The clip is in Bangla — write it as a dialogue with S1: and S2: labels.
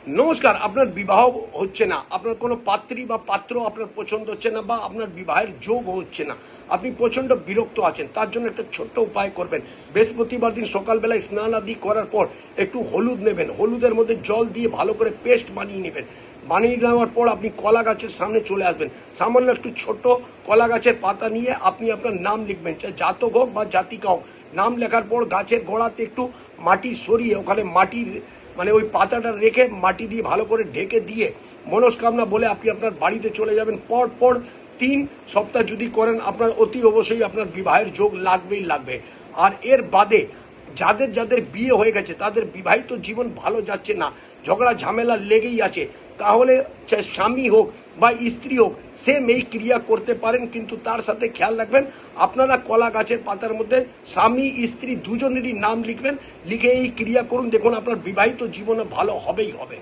S1: নমস্কার। আপনার বিবাহ হচ্ছে না, আপনার কোনো পাত্রী বা পাত্র আপনার পছন্দ হচ্ছে না, বা আপনার বিবাহের যোগ হচ্ছে না, আপনি প্রচন্ড বিরক্ত আছেন, তার জন্য একটা ছোট্ট উপায় করবেন। বৃহস্পতিবার দিন সকালবেলায় স্নান আদি করার পর একটু হলুদ নেবেন, হলুদের মধ্যে জল দিয়ে ভালো করে পেস্ট বানিয়ে নেবেন। বানিয়ে নেওয়ার পর আপনি কলা গাছের সামনে চলে আসবেন। সামান্য একটু ছোট কলা গাছের পাতা নিয়ে আপনি আপনার নাম লিখবেন, চাই জাতক হোক বা জাতিকা হোক। নাম লেখার পর গাছের গোড়াতে একটু মাটি সরিয়ে ওখানে মাটির ওই পাতাটা রেখে মাটি দিয়ে ভালো করে ঢেকে দিয়ে মনস্কামনা বলে আপনি আপনার বাড়িতে চলে যাবেন। পর পর 3 সপ্তাহ যদি করেন, আপনার অতি অবশ্যই আপনার বিবাহের যোগ লাগবেই লাগবে। আর এর বাদে যাদের যাদের বিয়ে হয়ে গেছে তাদের বিবাহিত জীবন ভালো যাচ্ছে না, ঝগড়া ঝামেলা লেগেই আছে, তাহলে স্বামী হোক বা স্ত্রী হোক সেম এই ক্রিয়া করতে পারেন। কিন্তু তার সাথে খেয়াল রাখবেন, আপনারা কলা গাছের পাতার মধ্যে স্বামী স্ত্রী দুজনেরই নাম লিখবেন, লিখে এই ক্রিয়া করুন। দেখুন আপনার বিবাহিত জীবনে ভালো হবেই হবে।